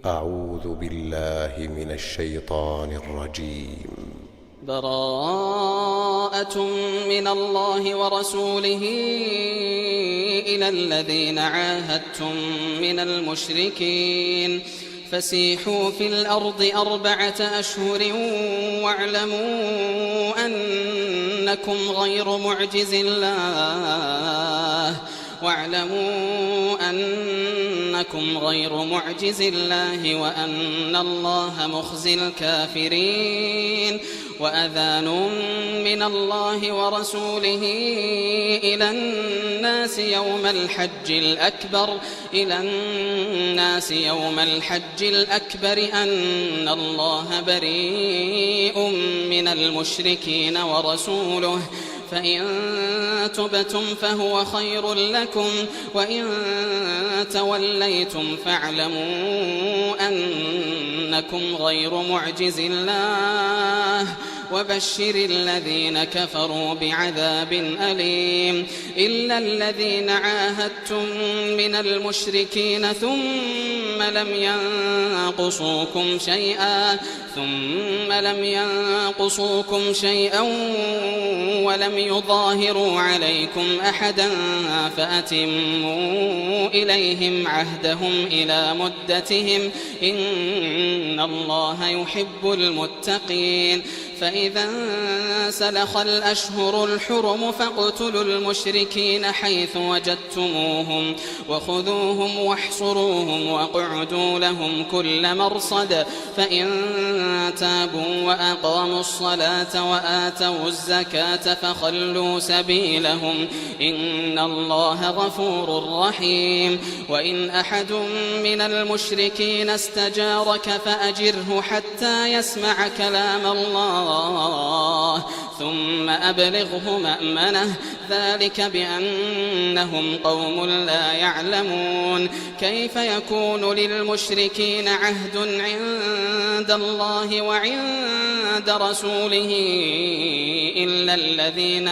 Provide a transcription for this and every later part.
أعوذ بالله من الشيطان الرجيم. براءة من الله ورسوله إلى الذين عاهدتم من المشركين فسيحوا في الأرض 4 أشهر واعلموا أنكم غير معجز الله وأن الله مخزي الكافرين. وأذان من الله ورسوله إلى الناس يوم الحج الأكبر أن الله بريء من المشركين ورسوله فإن تبتم فهو خير لكم وإن توليتم فاعلموا أنكم غير معجز الله وبشر الذين كفروا بعذاب أليم. إلا الذين عاهدتم من المشركين ثم لم ينقصوكم شيئا ولم يظاهروا عليكم أحدا فأتموا إليهم عهدهم إلى مدتهم إن الله يحب المتقين. فإذا سلخ الأشهر الحرم فاقتلوا المشركين حيث وجدتموهم وخذوهم واحصروهم واقعدوا لهم كل مرصد فإن تابوا وأقاموا الصلاة وآتوا الزكاة فخلوا سبيلهم إن الله غفور رحيم. وإن أحد من المشركين استجارك فأجره حتى يسمع كلام الله ثم أبلغه مأمنه ذلك بأنهم قوم لا يعلمون. كيف يكون للمشركين عهد عند الله وعند رسوله إلا الذين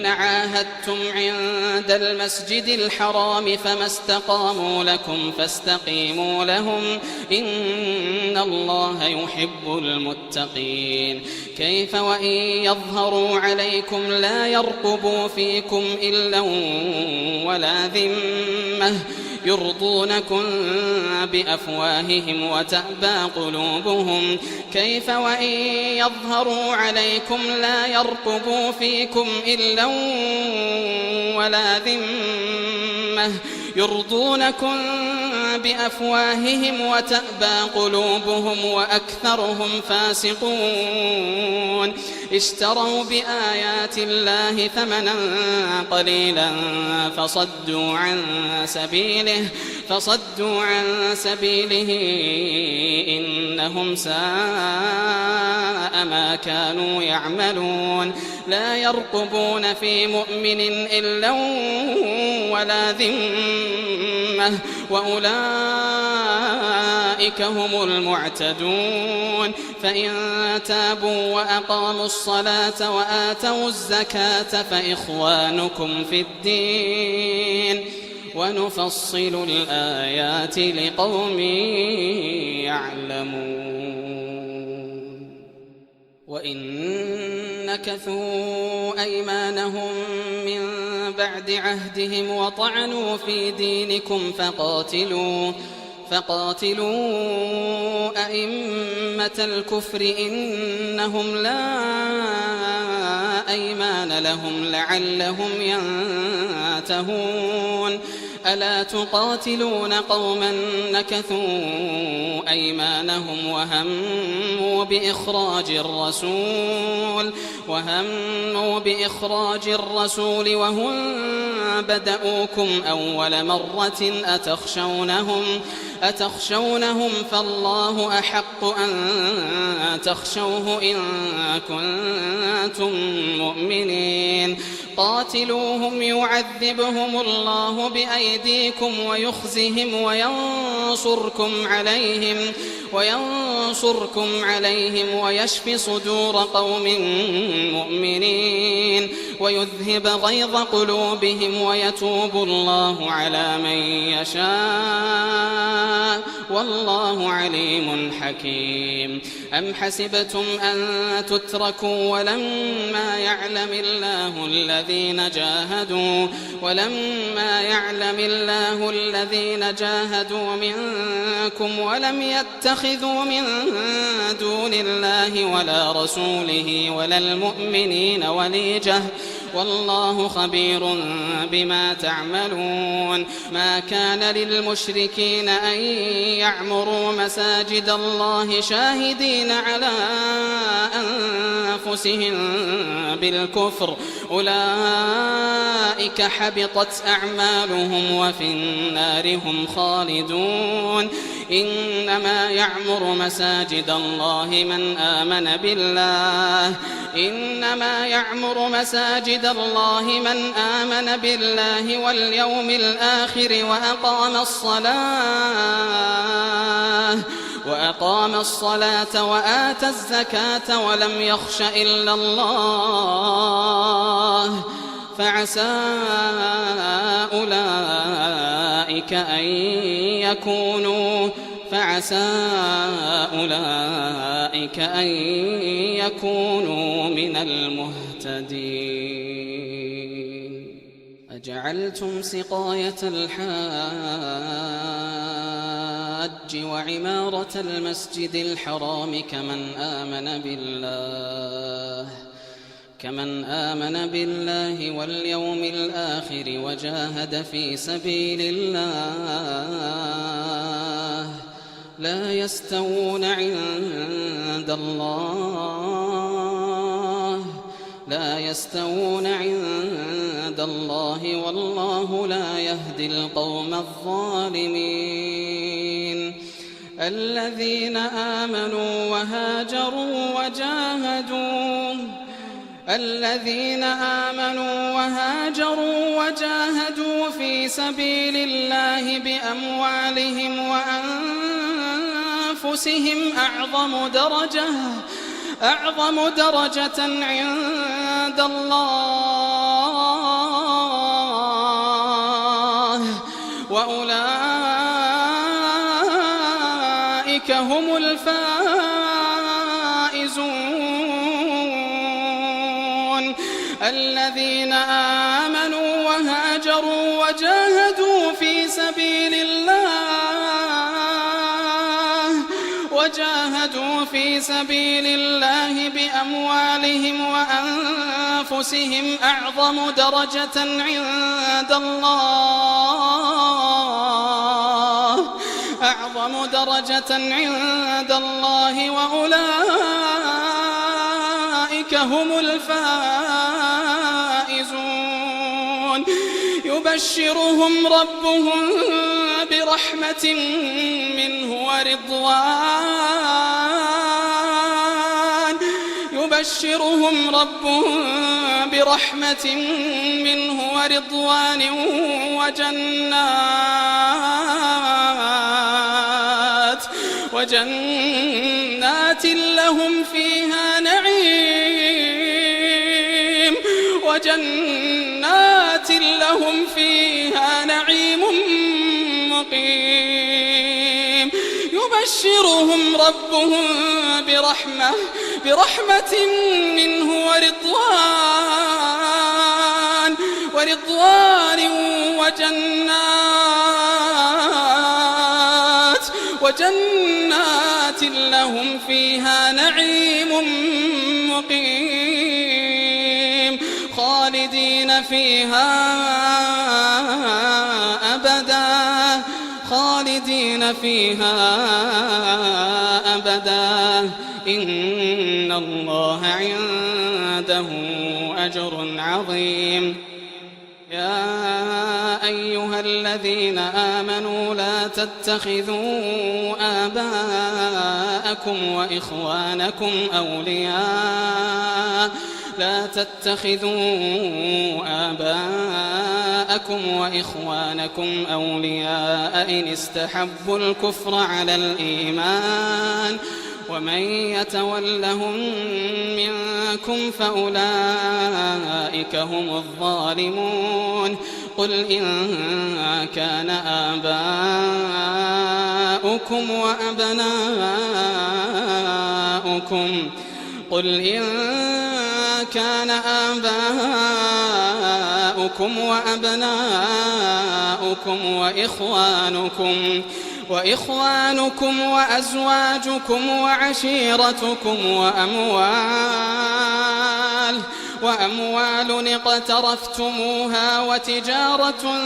عاهدتم عند المسجد الحرام فما استقاموا لكم فاستقيموا لهم إن الله يحب المتقين. كيف وإن يظهروا عليكم لا يرقبوا فيكم إلا ولا ذمة يرضونكم بأفواههم وتأبى قلوبهم. كيف وإن يظهروا عليكم لا يرقبوا فيكم إلا ولا ذمة يرضونكم بأفواههم وتأبى قلوبهم وأكثرهم فاسقون. اشتروا بآيات الله ثمنا قليلا فصدوا عن سبيله إنهم ساء ما كانوا يعملون. لا يرقبون في مؤمن إلا ولا ذمة وأولئك هم المعتدون. فإن تابوا وأقاموا الصلاة وآتوا الزكاة فإخوانكم في الدين ونفصل الآيات لقوم يعلمون. وإن نكثوا أيمانهم من بعد عهدهم وطعنوا في دينكم فقاتلوا أئمة الكفر إنهم لا أيمان لهم لعلهم ينتهون. ألا تقاتلون قوما نكثوا أيمانهم وهموا بإخراج الرسول وهم بدأوكم أول مرة أتخشونهم فالله أحق أن تخشوه إن كنتم مؤمنين. قاتلوهم يعذبهم الله بأيديكم ويخزهم وينصركم عليهم ويشف صدور قوم مؤمنين ويذهب غيظ قلوبهم ويتوب الله على من يشاء والله عليم حكيم. أم حسبتم أن تتركوا ولما يعلم الله الذين جاهدوا منكم ولم يتخذوا من دون الله ولا رسوله ولا المؤمنين وليجة والله خبير بما تعملون. ما كان للمشركين أن يعمروا مساجد الله شاهدين على أنفسهم بالكفر أولئك حبطت أعمالهم وفي النار هم خالدون. إنما يعمر مساجد الله من آمن بالله واليوم الآخر وأقام الصلاة وآتى الزكاة ولم يخش إلا الله فعسى أولئك أن يكونوا من المهتدين. أجعلتم سقاية الحاج وعمارة المسجد الحرام كمن آمن بالله واليوم الآخر وجاهد في سبيل الله لا يستوون عند الله والله لا يهدي القوم الظالمين. الذين آمنوا وهاجروا وجاهدوا في سبيل الله بأموالهم وأنفسهم أعظم درجة عند الله وأولئك هم الفائزون. الذين آمنوا وهاجروا وجاهدوا في سبيل الله بأموالهم وأنفسهم أعظم درجة عند الله وأولئك هم الفائزون. يبشرهم ربهم برحمة منه ورضوان وجنات لهم فيها نعيم مقيم. يبشرهم ربهم برحمة منه ورضوان وجنات لهم فيها نعيم مقيم خالدين فيها أبدا إن الله عنده أجر عظيم. يا أيها الذين آمنوا لا تتخذوا آباءكم وإخوانكم لا تتخذوا آباءكم وإخوانكم أولياء إن استحبوا الكفر على الإيمان ومن يتولهم منكم فأولئك هم الظالمون قل إن كان آباؤكم وأبناؤكم وإخوانكم وأزواجكم وعشيرتكم وأموال اقترفتموها وتجارة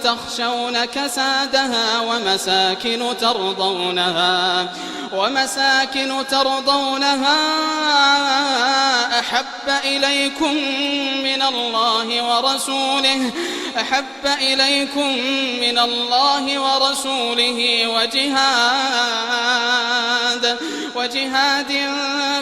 تخشون كسادها ومساكن ترضونها أحب إليكم من الله ورسوله وجهاد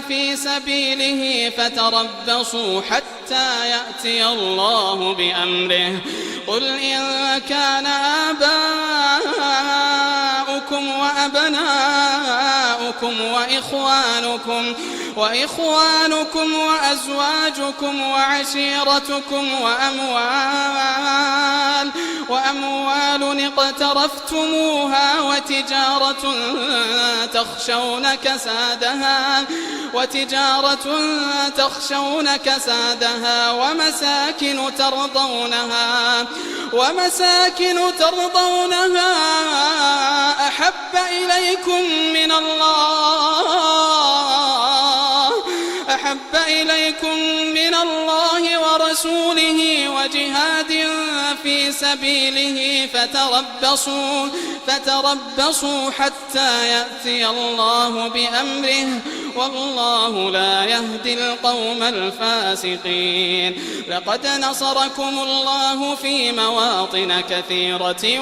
في سبيله فتربصوا حتى يأتي الله بأمره قل إن كان آباؤكم وإخوانكم وأزواجكم وعشيرتكم وأموال اقترفتموها وتجارة تخشون كسادها ومساكن ترضونها أحب إليكم من الله ورسوله وجهاد في سبيله فتربصوا حتى يأتي الله بأمره والله لا يهدي القوم الفاسقين لقد نصركم الله في مواطن كثيرة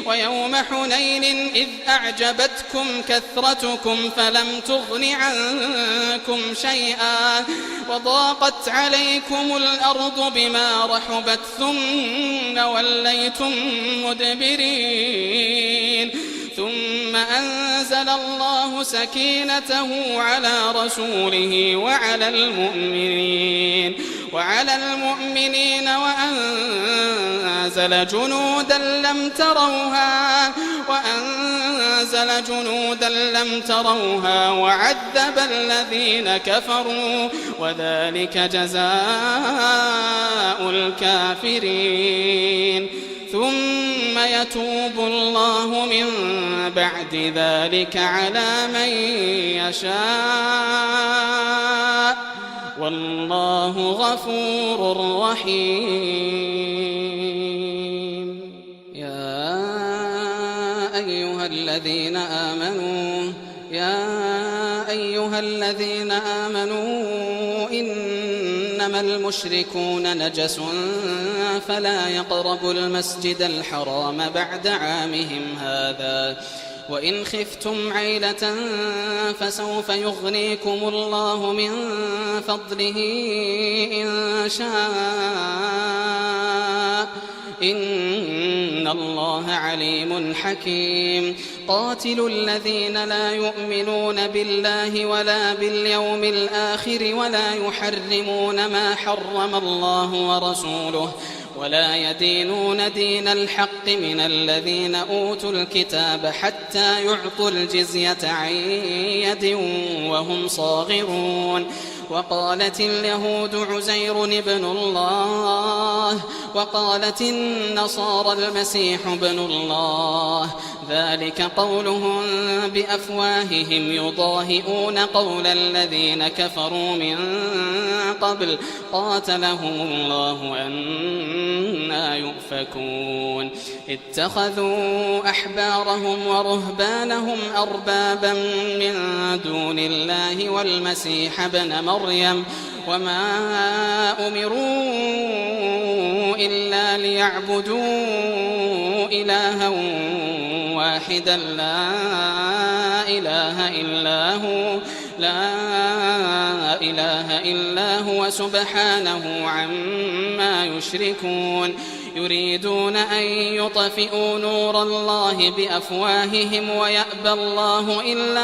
ويوم حنين إذ أعجبتكم كثرتكم فلم تغن عنكم شيئا وضاقت عليكم الأرض بما رحبت ثم وليتم مدبرين ثم أنزل الله سكينته على رسوله وعلى المؤمنين وأنزل جنودا لم تروها وعذب الذين كفروا وذلك جزاء الكافرين ثم يتوب الله من بعد ذلك على من يشاء والله غفور رحيم يا أيها الذين آمنوا إنما المشركون نجس فلا يقربوا المسجد الحرام بعد عامهم هذا وإن خفتم عيلة فسوف يغنيكم الله من فضله إن شاء إن الله عليم حكيم قاتلوا الذين لا يؤمنون بالله ولا باليوم الآخر ولا يحرمون ما حرم الله ورسوله ولا يدينون دين الحق من الذين أوتوا الكتاب حتى يعطوا الجزية عن يد وهم صاغرون وقالت اليهود عزير ابن الله وقالت النصارى المسيح ابن الله ذلك قولهم بأفواههم يضاهئون قول الذين كفروا من قبل قاتلهم الله أنى يؤفكون اتخذوا أحبارهم ورهبانهم أربابا من دون الله والمسيح ابن مريم وما أمروا إلا ليعبدوا إلها واحدا لا إله إله إلا هو سبحانه عما يشركون يريدون أن يطفئوا نور الله بأفواههم ويأبى الله إلا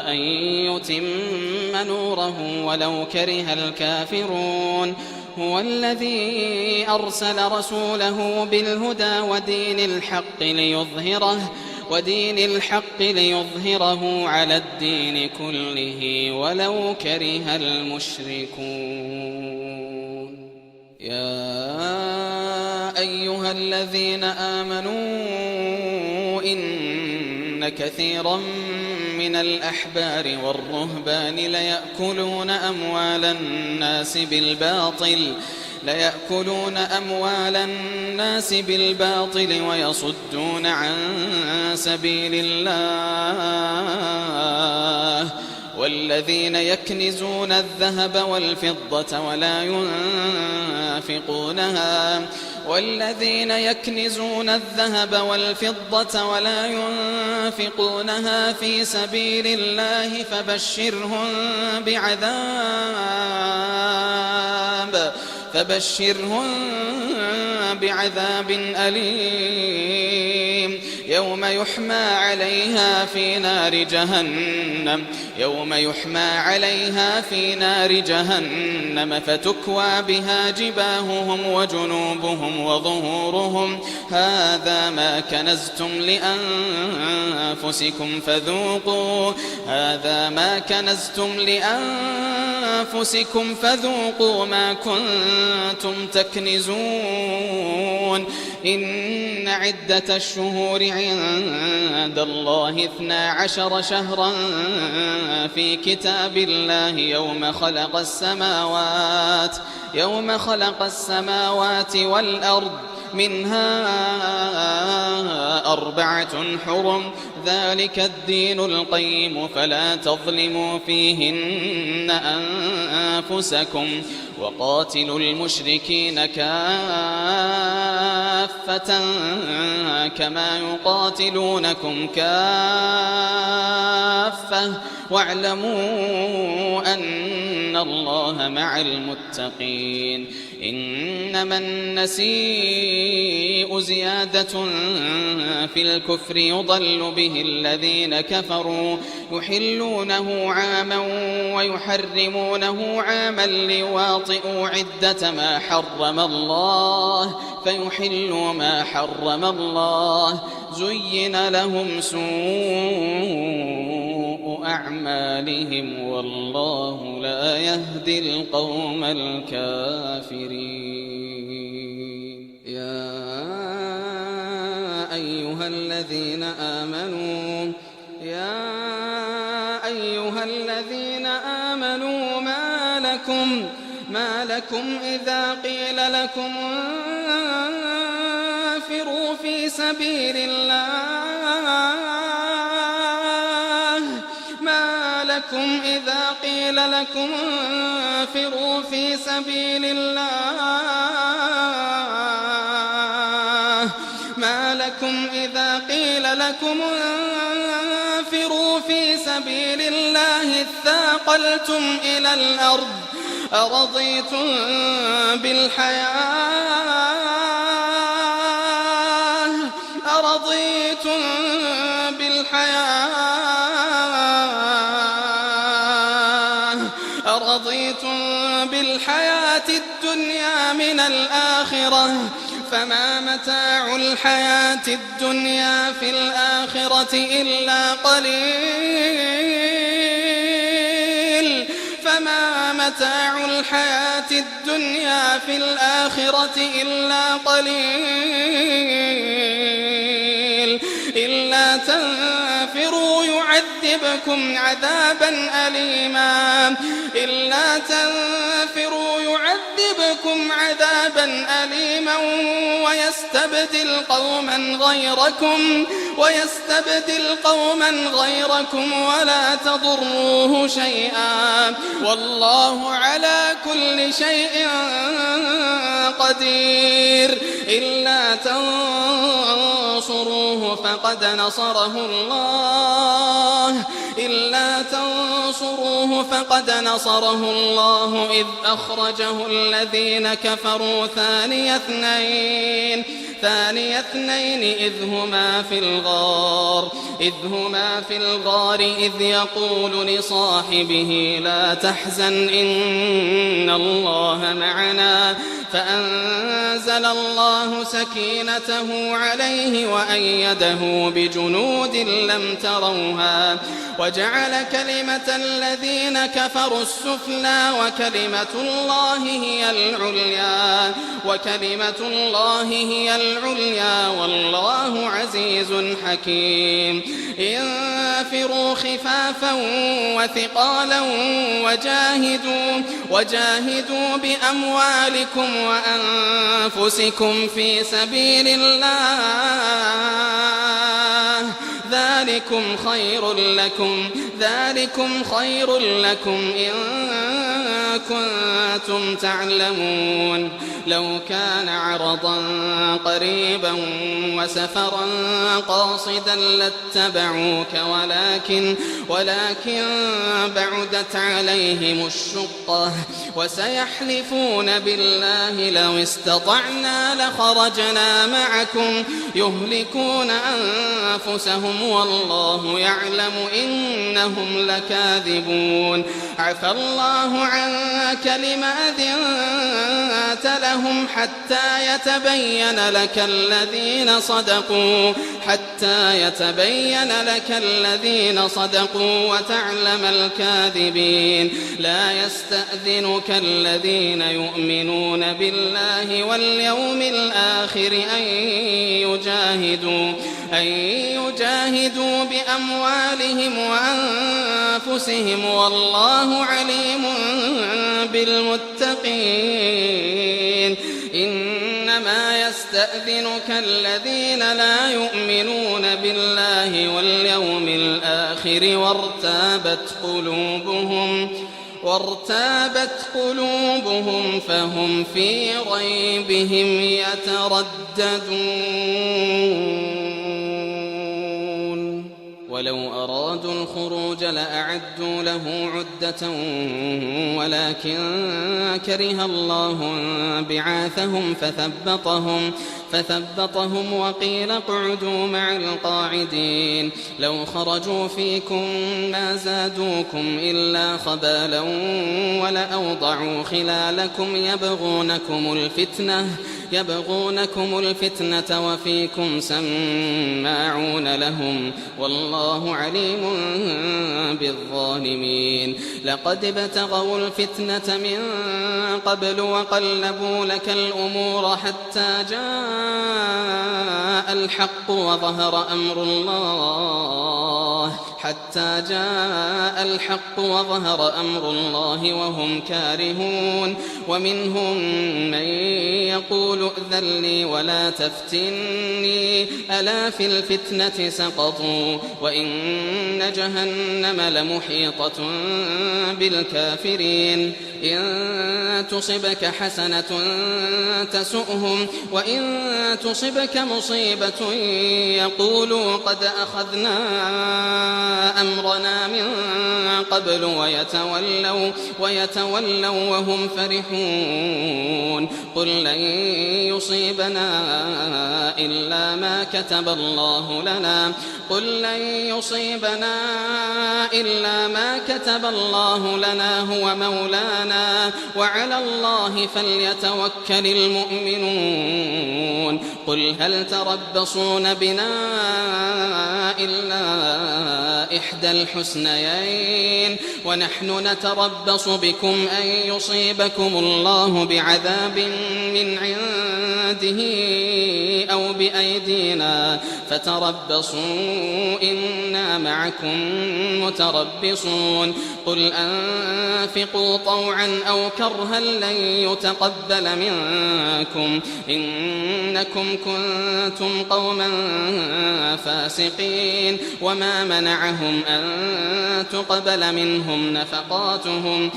أن يتم نوره ولو كره الكافرون هو الذي أرسل رسوله بالهدى ودين الحق ليظهره على الدين كله ولو كره المشركون يا أيها الذين آمنوا إن كثيرا من الأحبار والرهبان ليأكلون أموال الناس بالباطل ويصدون عن سبيل الله والذين يكنزون الذهب والفضة ولا ينفقونها في سبيل الله فبشرهم بعذاب أليم يوم يحمى عليها في نار جهنم فتكوى بها جباههم وجنوبهم وظهورهم هذا ما كنزتم لأنفسكم فذوقوا ما كنتم تكنزون إن عدة الشهور عند الله 12 شهرا في كتاب الله يوم خلق السماوات والأرض منها 4 حرم ذلك الدين القيم فلا تظلموا فيهن أنفسكم وقاتلوا المشركين كافة كما يقاتلونكم كافة واعلموا أن الله مع المتقين إنما النسيء زيادة في الكفر يضل به الذين كفروا يحلونه عاما ويحرمونه عاما ليواطئوا عدة ما حرم الله فيحلوا ما حرم الله زين لهم سوء أعمالهم والله لا يهدي القوم الكافرين يا أيها الذين آمنوا ما لكم إذا قيل لكم انفروا في سبيل الله اثاقلتم إلى الأرض أرضيتم بالحياة الدنيا من الآخرة فما متاع الحياة الدنيا في الآخرة إلا قليل إلا تنفروا يعذبكم عذابا أليما ويستبدل قوما غيركم ولا تضروه شيئا والله على كل شيء قدير إلا تنصروه فقد نصره الله إذ أخرجه الذين كفروا ثاني اثنين إذ هما في الغار إذ يقول لصاحبه لا تحزن إن الله معنا فأنزل الله سكينته عليه وأيده بجنود لم تروها وجعل كلمة الذين كفروا السفلى وكلمة الله هي العليا والله عزيز حكيم انفروا خفافا وثقالا وجاهدوا بأموالكم وأنفسكم في سبيل الله ذلكم خير لكم إن كنتم تعلمون لو كان عرضا قريبا وسفرا قاصدا لاتبعوك ولكن بعدت عليهم الشقة وسيحلفون بالله لو استطعنا لخرجنا معكم يهلكون أنفسهم والله يعلم إنهم لكاذبون عفى الله عنك لما أذنت لهم حتى يتبين لك الذين صدقوا وتعلم الكاذبين لا يستأذنك الذين يؤمنون بالله واليوم الآخر أن يجاهدوا بأموالهم وأنفسهم والله عليم بالمتقين إنما يستأذنك الذين لا يؤمنون بالله واليوم الآخر وارتابت قلوبهم فهم في ريبهم يترددون ولو أرادوا الخروج لأعدوا له عدة ولكن كره الله بعاثهم فثبطهم وقيل اقعدوا مع القاعدين لو خرجوا فيكم ما زادوكم إلا خبالا ولأوضعوا خلالكم يبغونكم الفتنة وفيكم سماعون لهم والله عليم بالظالمين لقد ابتغوا الفتنة من قبل وقلبوا لك الأمور حتى جاء الحق وظهر أمر الله وهم كارهون ومنهم من يقول ائذن لي ولا تفتني ألا في الفتنة سقطوا وإن جهنم لمحيطة بالكافرين إن تصبك حسنة تسؤهم وإن تصبك مصيبة يقولوا قد أخذنا أمرنا من قبل ويتولوا وهم فرحون قل لن يصيبنا إلا ما كتب الله لنا هو مولانا وعلى الله فليتوكل المؤمنون قل هل تربصون بنا إلا إحدى الحسنيين ونحن نتربص بكم أن يصيبكم الله بعذاب من عنده أو بأيدينا فتربصوا إنا معكم متربصون قل أنفقوا طوعا أو كرها لن يتقبل منكم إنكم كنتم قوما فاسقين وما منعهم أن تقبل منهم نفقاتهم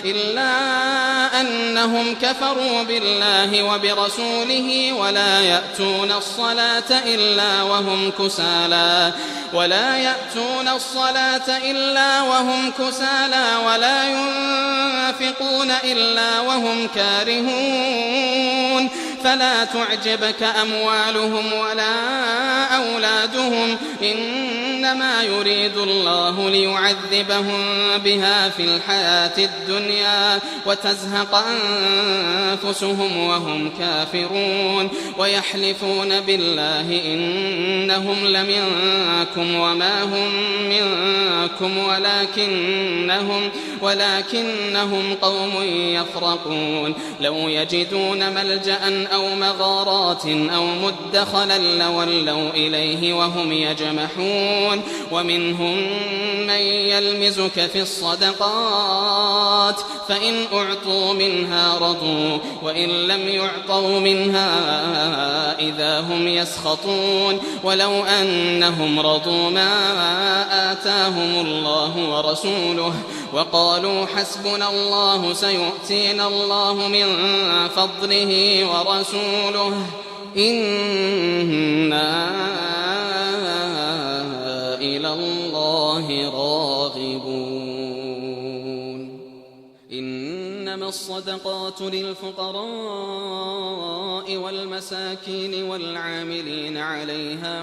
إلا أنهم كفروا بالله وبرسوله ولا يأتون الصلاة إلا وهم كسالى ولا ينفقون إلا وهم كارهون فلا تعجبك أموالهم ولا أولادهم إنما يريد الله ليعذبهم بها في الحياة الدنيا وتزهق أنفسهم وهم كافرون ويحلفون بالله إنهم لمنكم وما هم منكم ولكنهم قوم يفرقون لو يجدون ملجأ أو مغارات أو مدخلا لولوا إليه وهم يجمحون ومنهم من يلمزك في الصدقات فإن أعطوا منها رضوا وإن لم يعطوا منها إذا هم يسخطون ولو أنهم رضوا ما آتاهم الله ورسوله وقالوا حسبنا الله سيؤتينا الله من فضله ورسوله إنا إلى الله راغبون إنما الصدقات للفقراء والمساكين والعاملين عليها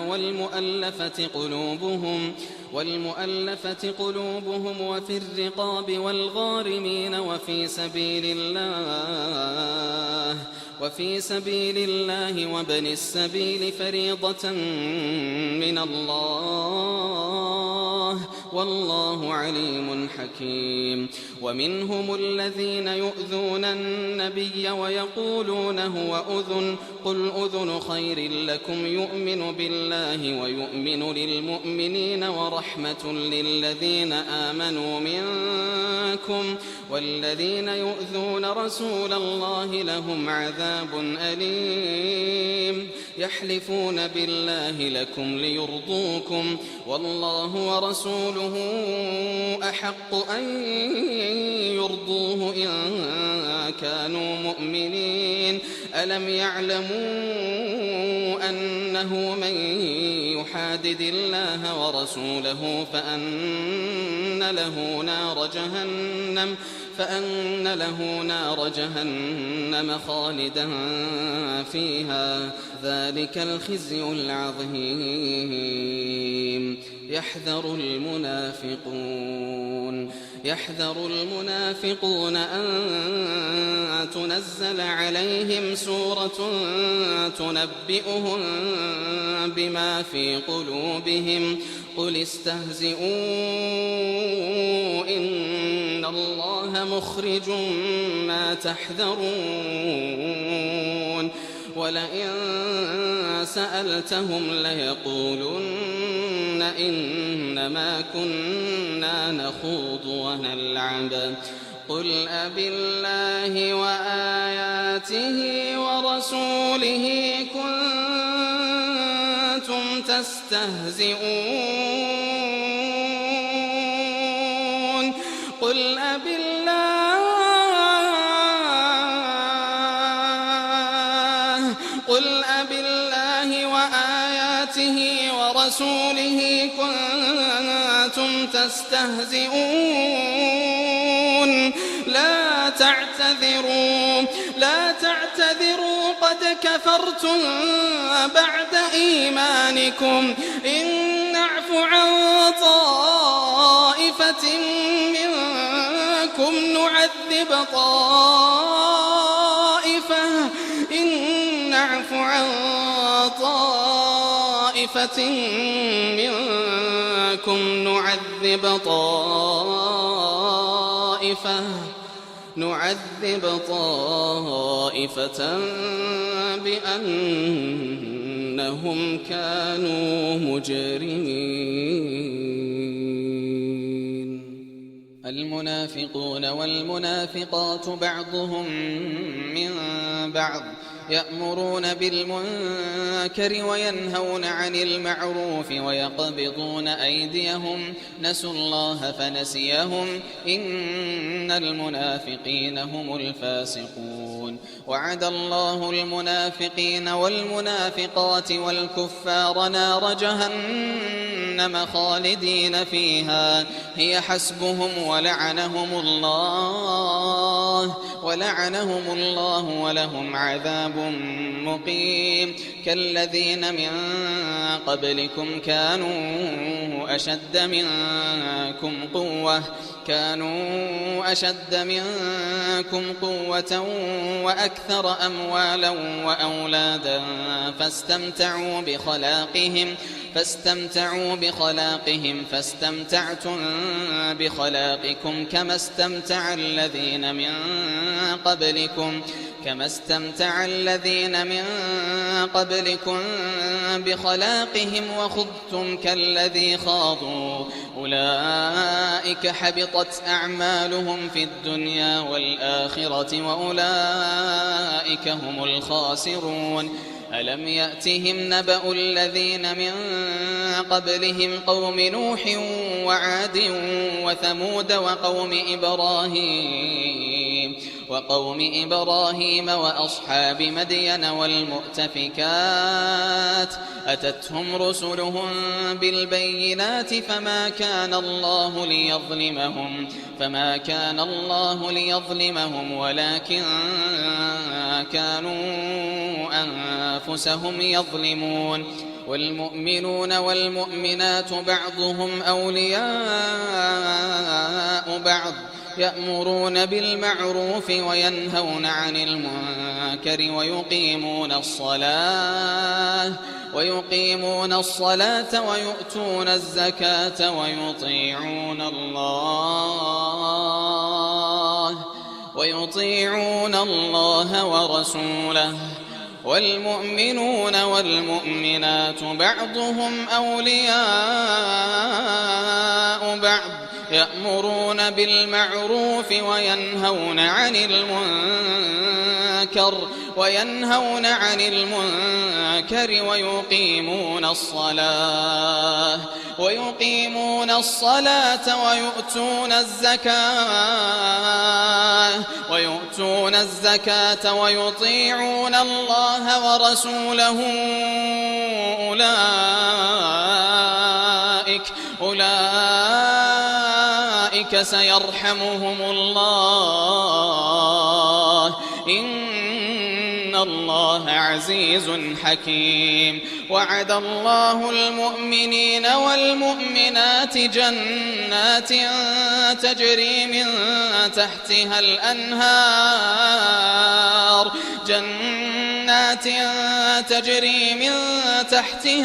والمؤلفة قلوبهم وفي الرقاب والغارمين وفي سبيل الله وابن السبيل فريضة من الله والله عليم حكيم ومنهم الذين يؤذون النبي ويقولون هو أذن قل أذن خير لكم يؤمن بالله ويؤمن للمؤمنين ورحمة للذين آمنوا منكم والذين يؤذون رسول الله لهم عذاب أليم يحلفون بالله لكم ليرضوكم والله ورسوله أحق أن يرضوه إن كانوا مؤمنين ألم يعلموا أنه من يحادد الله ورسوله فأن له نار جهنم خالدا فيها ذلك الخزي العظيم يحذر المنافقون أن تنزل عليهم سورة تنبئهم بما في قلوبهم قل استهزئوا إن الله مخرج ما تحذرون ولئن سألتهم ليقولن إنما كنا نخوض ونلعب قل أبالله وآياته ورسوله كنتم تستهزئون قل أبالله وآياته ورسوله كنتم تستهزئون لا تعتذروا قد كفرتم بعد إيمانكم إن نعف عن طائفة منكم نعذب نعذب طائفة بأنهم كانوا مجرمين. المنافقون والمنافقات بعضهم من بعض يأمرون بالمنكر وينهون عن المعروف ويقبضون أيديهم نسوا الله فنسيهم إن المنافقين هم الفاسقون. وعد الله المنافقين والمنافقات والكفار نار جهنم خالدين فيها هي حسبهم ولعنهم الله ولهم عذاب مقيم. كالذين من قبلكم كانوا أشد منكم قوة وأكثر أموالا وأولادا فاستمتعوا بخلاقهم فاستمتعتم بخلاقكم كما استمتع الذين من قبلكم بخلاقهم وخضتم كالذي خاضوا أولئك حبطت أعمالهم في الدنيا والآخرة وأولئك هم الخاسرون. ألم يأتهم نبأ الذين من قبلهم قوم نوح وعاد وثمود وقوم إبراهيم وأصحاب مدين والمؤتفكات أتتهم رسلهم بالبينات فما كان الله ليظلمهم ولكن كانوا أنفسهم يظلمون. والمؤمنون والمؤمنات بعضهم أولياء بعض يأمرون بالمعروف وينهون عن المنكر ويقيمون الصلاة ويؤتون الزكاة ويطيعون الله ورسوله. والمؤمنون والمؤمنات بعضهم أولياء بعض يأمرون بالمعروف وينهون عن المنكر ويقيمون الصلاة ويؤتون الزكاة ويطيعون الله ورسوله أولئك سيرحمهم الله إن الله عزيز حكيم. وعد الله المؤمنين والمؤمنات جنات تجري من تحتها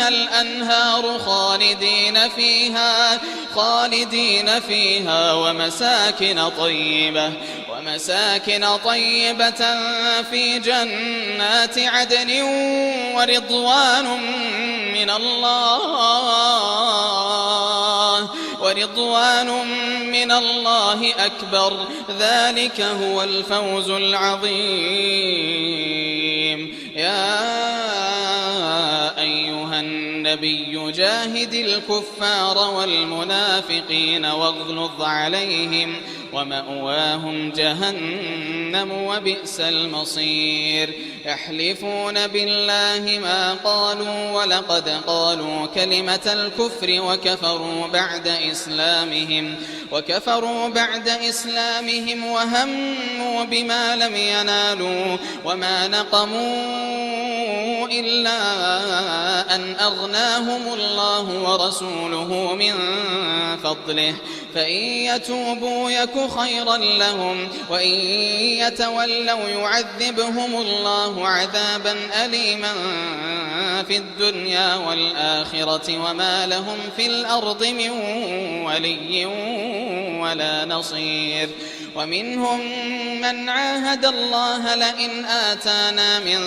الأنهار خالدين فيها ومساكن طيبة في جنات عدن ورضوان من الله أكبر ذلك هو الفوز العظيم. يا أيها النبي جاهد الكفار والمنافقين واغلظ عليهم ومأواهم جهنم وبئس المصير. يحلفون بالله ما قالوا ولقد قالوا كلمة الكفر وكفروا بعد إسلامهم وهموا بما لم ينالوا وما نقموا إلا أن أغناهم الله ورسوله من فضله فإن يتوبوا يك خيرا لهم وإن يتولوا يعذبهم الله عذابا أليما في الدنيا والآخرة وما لهم في الأرض من ولي ولا نصير. ومنهم من عاهد الله لئن آتانا من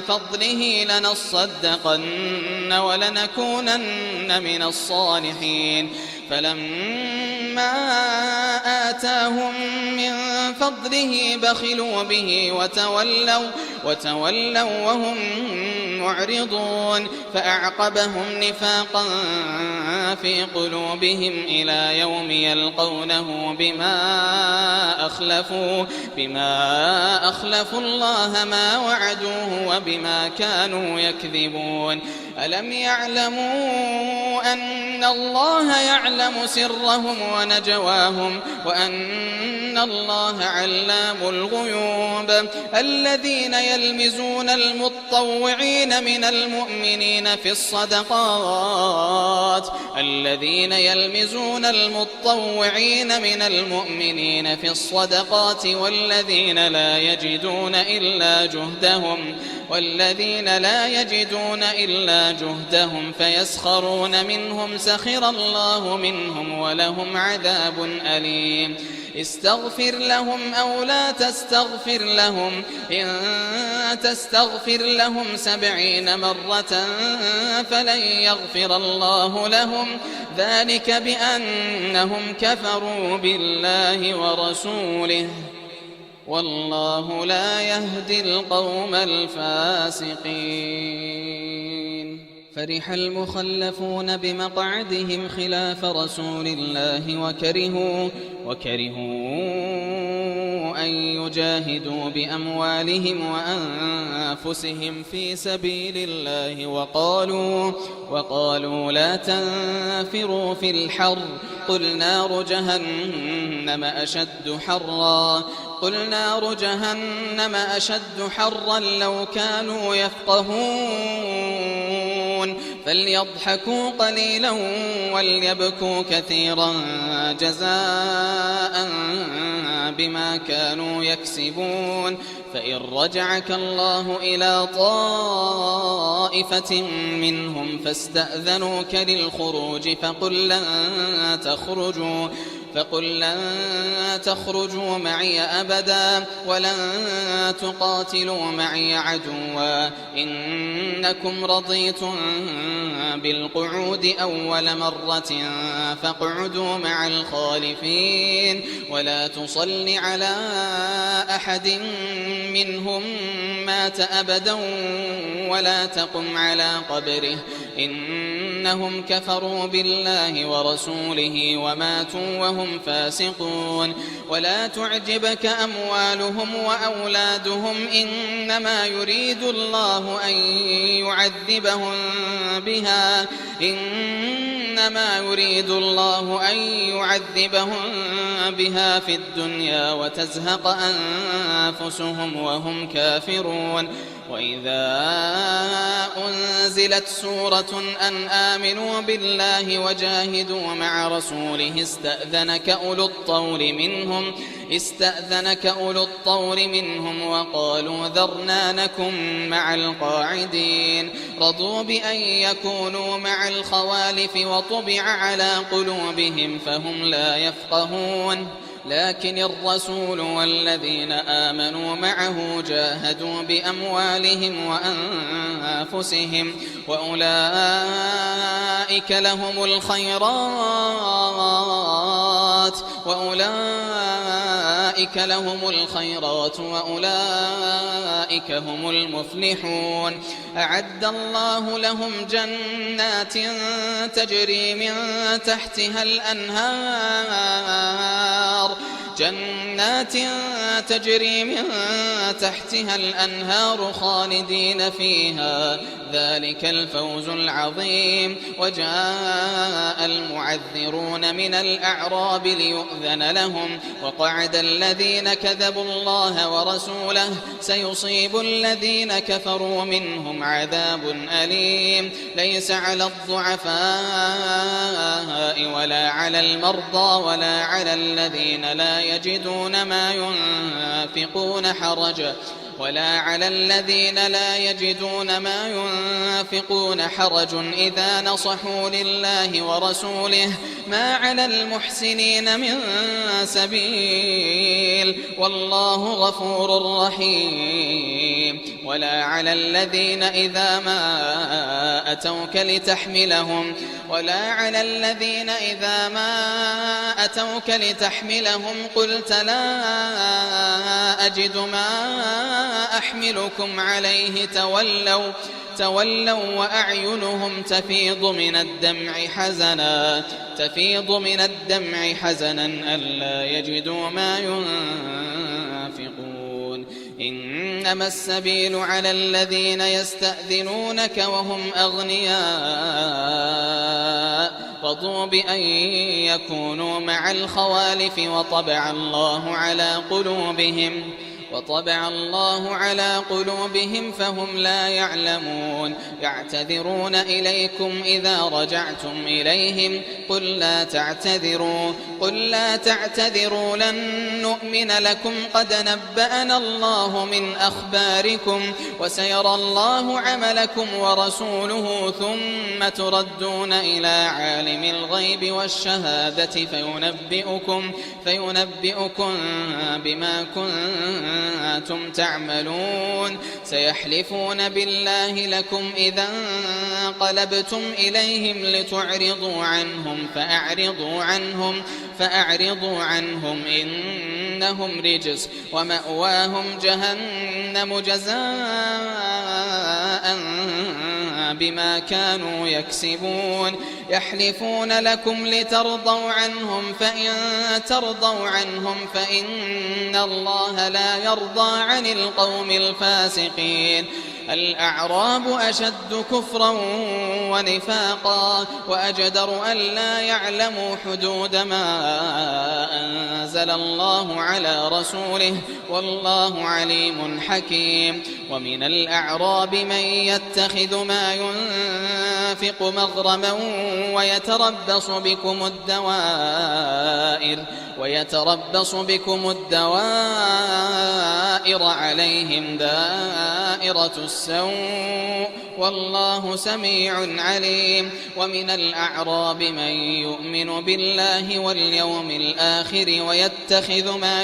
فضله لنصدقن ولنكونن من الصالحين فلما آتاهم من فضله بخلوا به وتولوا وهم معرضون فأعقبهم نفاقا في قلوبهم إلى يوم يلقونه بما أخلفوا الله ما وعدوه وبما كانوا يكذبون ألم يعلموا أن الله يعلم سرهم ونجواهم وأن الله علام الغيوب الذين يلمزون المطوعين من المؤمنين في الصدقات والذين لا يجدون إلا جهدهم فيسخرون منهم سخر الله منهم ولهم عذاب أليم استغفر لهم أو لا تستغفر لهم إن تستغفر لهم 70 مرة فلن يغفر الله لهم ذلك بأنهم كفروا بالله ورسوله والله لا يهدي القوم الفاسقين فرح المخلفون بمقعدهم خلاف رسول الله وكرهوا أن يجاهدوا بأموالهم وأنفسهم في سبيل الله وقالوا لا تنفروا في الحر قل نار جهنم أشد حرا لو كانوا يفقهون فليضحكوا قليلا وليبكوا كثيرا جزاء بما كانوا يكسبون فإن رجعك الله إلى طائفة منهم فاستأذنوك للخروج فقل لن تخرجوا معي أبدا ولن تقاتلوا معي عدوا إنكم رضيتم بالقعود أول مرة فاقعدوا مع الخالفين ولا تصل على أحد منهم مات أبدا ولا تقم على قبره إنهم كفروا بالله ورسوله وماتوا وهم فاسقون ولا تعجبك أموالهم وأولادهم إنما يريد الله أن يعذبهم بها في الدنيا وتزهق أنفسهم وهم كافرون وإذا أنزلت سورة أن آمنوا بالله وجاهدوا مع رسوله استأذنك أولو الطول منهم وقالوا ذرنا نكن مع القاعدين رضوا بأن يكونوا مع الخوالف وطبع على قلوبهم فهم لا يفقهون لكن الرسول والذين آمنوا معه جاهدوا بأموالهم وأنفسهم وأولئك لهم الخيرات وأولئك هم المفلحون أعد الله لهم جنات تجري من تحتها الأنهار خالدين فيها ذلك الفوز العظيم وجاء المعذرون من الأعراب ليؤذن لهم وقعد الذين كذبوا الله ورسوله سيصيب الذين كفروا منهم عذاب أليم ليس على الضعفاء ولا على المرضى ولا على الذين لا يجدون ما ينفقون حرج ولا على الذين لا يجدون ما ينفقون حرج إذا نصحوا لله ورسوله ما على المحسنين من سبيل والله غفور رحيم. ولا على الذين إذا ما أتوك لتحملهم قلت لا أجد ما أحملكم عليه تولوا وأعينهم تفيض من الدمع حزنا ألا يجدوا ما ينفقون. إنما السبيل على الذين يستأذنونك وهم أغنياء رضوا بأن يكونوا مع الخوالف وطبع الله على قلوبهم فهم لا يعلمون. يعتذرون إليكم إذا رجعتم إليهم قل لا تعتذروا لن نؤمن لكم قد نبأنا الله من أخباركم وسيرى الله عملكم ورسوله ثم تردون إلى عالم الغيب والشهادة فينبئكم بما كنتم تعملون. سيحلفون بالله لكم إذا انقلبتم إليهم لتعرضوا عنهم فأعرضوا عنهم إنهم رجس ومأواهم جهنم جزاء بما كانوا يكسبون. يحلفون لكم لترضوا عنهم فإن ترضوا عنهم فإن الله لا يرضى عن القوم الفاسقين. الأعراب أشد كفرا ونفاقا وأجدر أن لا يعلموا حدود ما أنزل الله على رسوله والله عليم حكيم. ومن الأعراب من يتخذ ما ينفق مغرما ويتربص بكم الدوائر عليهم دائرة السوء والله سميع عليم. ومن الأعراب من يؤمن بالله واليوم الآخر ويتخذ ما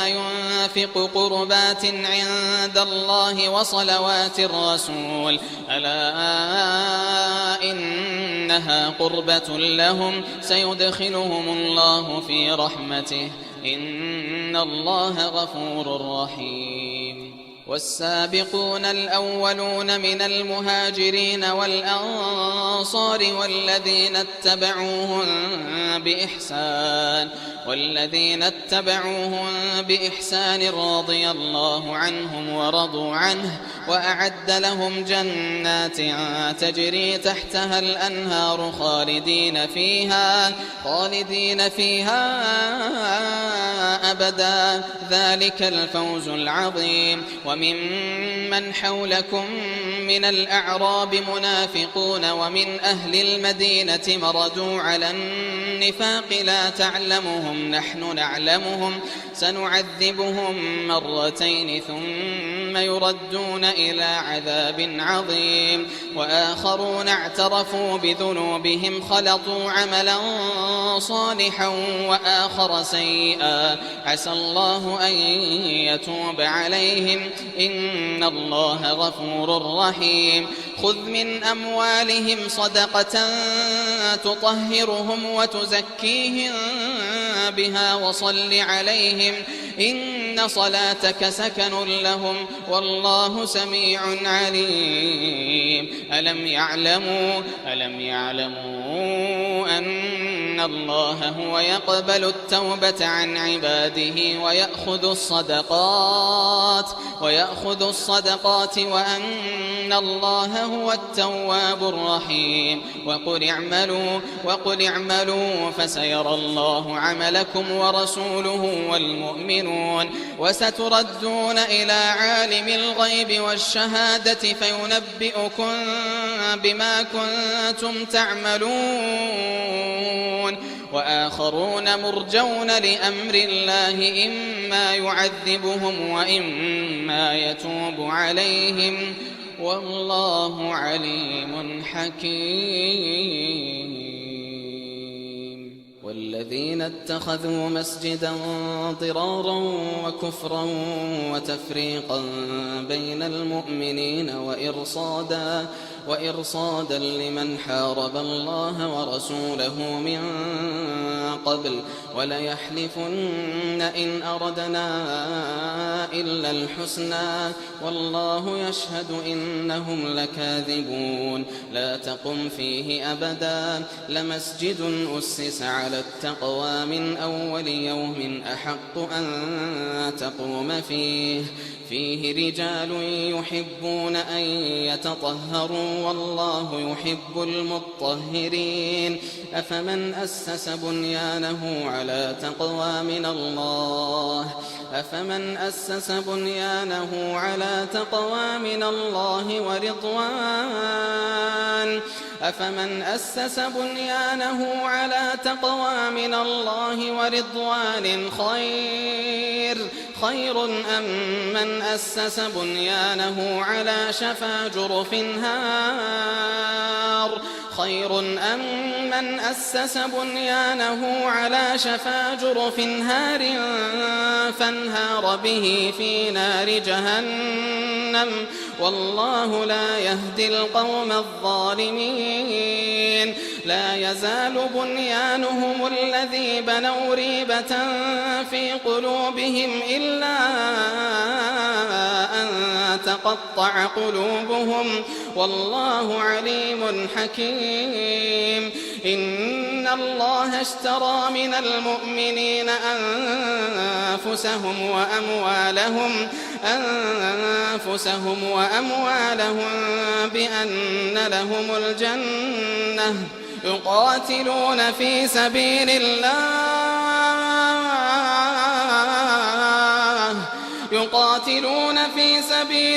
ينفق قربات عند الله وصلوات الرسول ألا إنها قربة لهم سيدخلهم الله في رحمته إن الله غفور رحيم. والسابقون الأولون من المهاجرين والأنصار والذين اتبعوهم بإحسان رضي الله عنهم ورضوا عنه وأعد لهم جنات تجري تحتها الأنهار خالدين فيها أبدا ذلك الفوز العظيم. وممن حولكم من الأعراب منافقون ومن أهل المدينة مردوا على النفاق لا تعلمهم نحن نعلمهم سنعذبهم مرتين ثم يردون إلى عذاب عظيم. وآخرون اعترفوا بذنوبهم خلطوا عملا صالحا وآخر سيئا عسى الله أن يتوب عليهم إن الله غفور رحيم. خذ من أموالهم صدقة تطهرهم وتزكيهم بها وصل عليهم إن صلاتك سكن لهم والله سميع عليم. ألم يعلموا أن الله هو يقبل التوبة عن عباده ويأخذ الصدقات وأن الله هو التواب الرحيم. وقل اعملوا فسيرى الله عملكم ورسوله والمؤمنون وستردون إلى عالم الغيب والشهادة فينبئكم بما كنتم تعملون وآخرون مرجون لأمر الله إما يعذبهم وإما يتوب عليهم والله عليم حكيم. والذين اتخذوا مسجدا ضرارا وكفرا وتفريقا بين المؤمنين وإرصادا لمن حارب الله ورسوله من قبل وليحلفن إن أردنا إلا الحسنى والله يشهد إنهم لكاذبون. لا تقم فيه أبدا لمسجد أسس على التقوى من أول يوم أحق أن تقوم فيه رجال يحبون أن يتطهروا والله يحب المطهرين. أفمن أسس بنيانه على تقوى من الله ورضوان خير أم من أسس بنيانه على شفا جرف نار فانهار به في نار جهنم والله لا يهدي القوم الظالمين. لا يزال بنيانهم الذي بنوا ريبة في قلوبهم إلا أن تقطع قلوبهم والله عليم حكيم. إن الله اشترى من المؤمنين أنفسهم وأموالهم بأن لهم الجنة يقاتلون في سبيل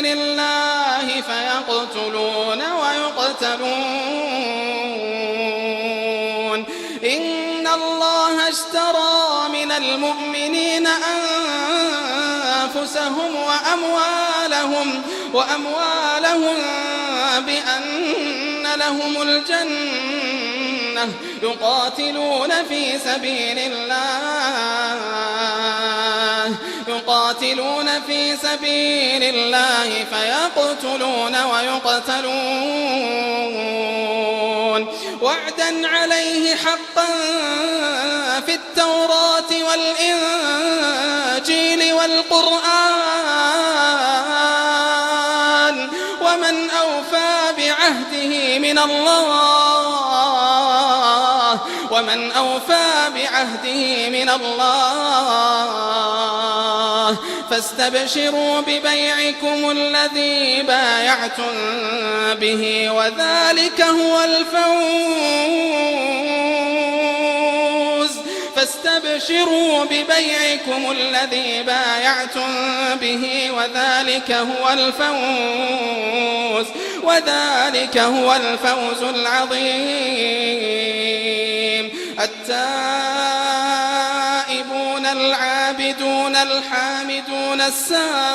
الله فيقتلون ويقتلون. إن الله اشترى من المؤمنين أنفسهم وأموالهم بأن لهم الجنة يقاتلون في سبيل الله فيقتلون ويقتلون وعدا عليه حقا في التوراة والإنجيل والقرآن ومن أوفى بعهده من الله فاستبشروا ببيعكم الذي بايعتم به وذلك هو الفوز العظيم. التائبون العابدون الحامدون السائحون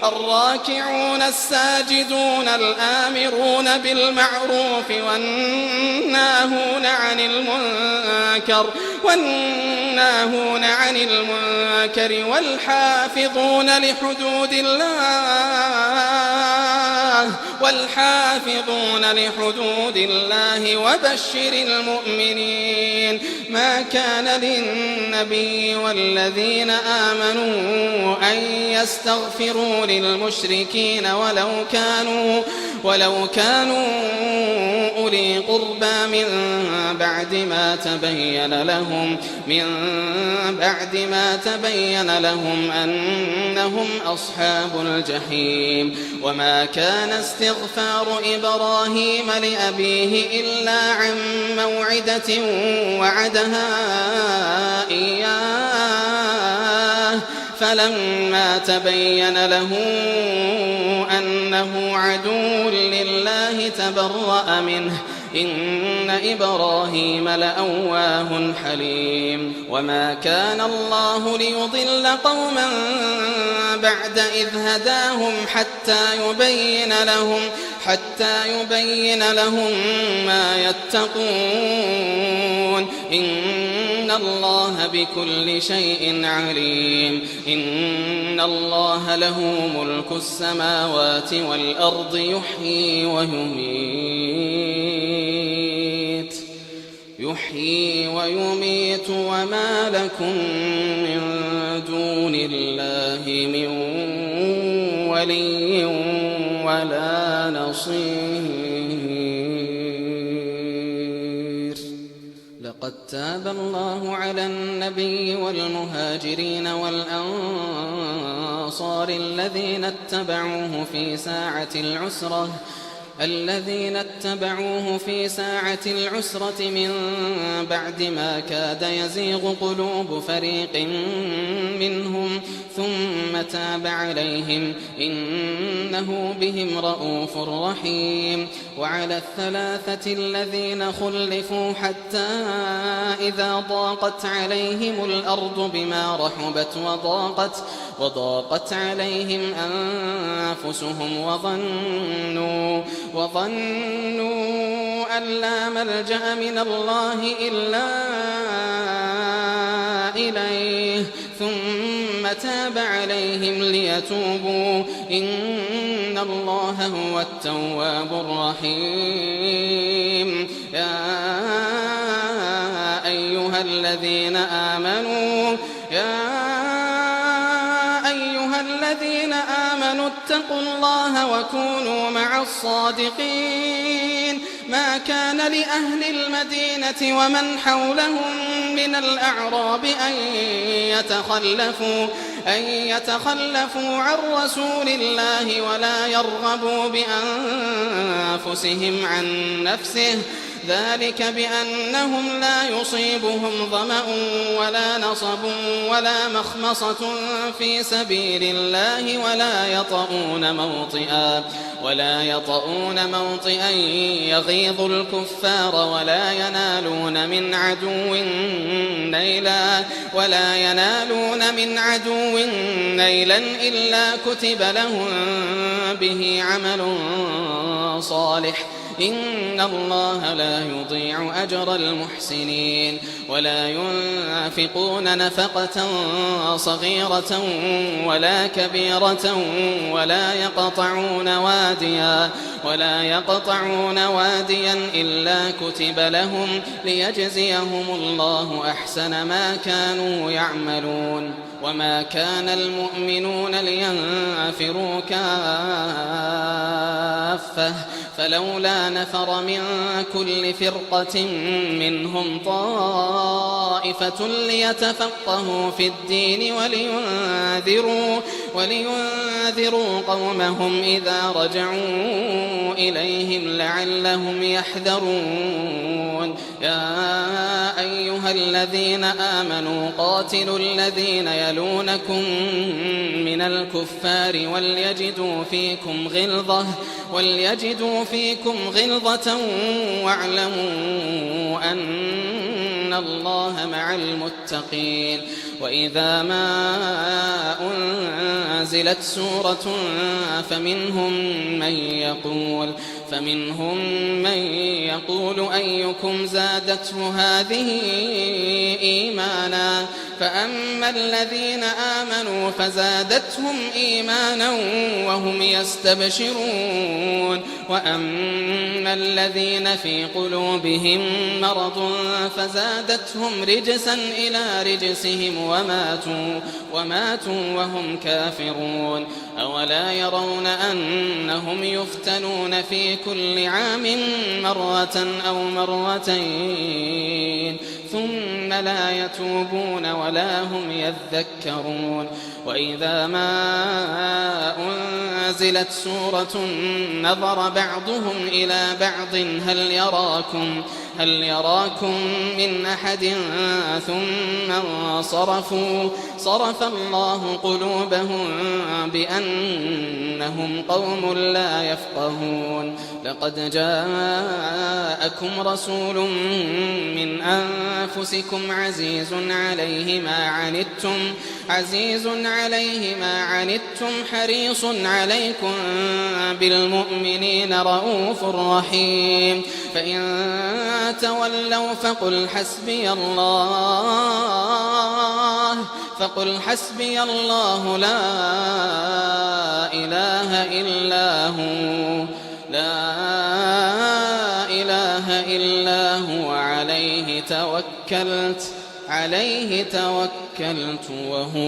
الراكعون الساجدون الآمرون بالمعروف والناهون عن المنكر والحافظون لحدود الله وبشر المؤمنين. ما كان للنبي والذين آمنوا أن يستغفروا للمشركين ولو كانوا أولي قربى من بعد ما تبين لهم أنهم أصحاب الجحيم. وما كان استغفار إبراهيم لأبيه إلا عن موعدة وعدها إياه فلما تبين له أنه عدو لله تبرأ منه إن إبراهيم لأواه حليم وما كان الله ليضل قوما بعد إذ هداهم حتى يبين لهم ما يتقون إن الله بكل شيء عليم إن الله له ملك السماوات والأرض يحيي ويميت وما لكم من دون الله من ولي ولا نصير. لقد تاب الله على النبي والمهاجرين والأنصار الذين اتبعوه في ساعة العسرة من بعد ما كاد يزيغ قلوب فريق منهم ثم تاب عليهم إنه بهم رءوف رحيم. وعلى الثلاثة الذين خلفوا حتى إذا ضاقت عليهم الأرض بما رحبت وضاقت عليهم أنفسهم وظنوا أن لا ملجأ من الله إلا إليه ثم تاب عليهم ليتوبوا إن الله هو التواب الرحيم. يا أيها الذين آمنوا اتقوا الله وكونوا مع الصادقين. ما كان لأهل المدينة ومن حولهم من الأعراب أن يتخلفوا عن رسول الله ولا يرغبوا بأنفسهم عن نفسه ذلك بأنهم لا يصيبهم ظمأ ولا نصب ولا مخمصة في سبيل الله ولا يطؤون موطئا يغيظ الكفار ولا ينالون من عدو نيلا إلا كتب لهم به عمل صالح إن الله لا يضيع أجر المحسنين. ولا ينفقون نفقة صغيرة ولا كبيرة ولا يقطعون واديا إلا كتب لهم ليجزيهم الله أحسن ما كانوا يعملون. وما كان المؤمنون لينفروا كافة فلولا نفر من كل فرقة منهم طائفة ليتفقهوا في الدين ولينذروا قومهم إذا رجعوا إليهم لعلهم يحذرون. يا أيها الذين آمنوا قاتلوا الذين يلونكم من الكفار وليجدوا فيكم غلظة واعلموا أن الله مع المتقين. وإذا ما أنزلت سورة فمنهم من يقول أيكم زادته هذه إيمانا فأما الذين آمنوا فزادتهم إيمانا وهم يستبشرون وأما الذين في قلوبهم مرض فزادتهم رجسا إلى رجسهم وماتوا وهم كافرون. أولا يرون أنهم يفتنون في كل عام مرة أو مرتين ثم لا يتوبون ولا هم يذكرون. وإذا ما أنزلت سورة نظر بعضهم إلى بعض هل يراكم من أحد ثم انصرفوا صرف الله قلوبهم بأنهم قوم لا يفقهون لقد جاءكم رسول من أنفسكم عزيز عليه ما عنتم حريص عليكم بالمؤمنين رؤوف رحيم فإن تولوا فقل حسبي الله لا إله إلا هو عليه توكلت وهو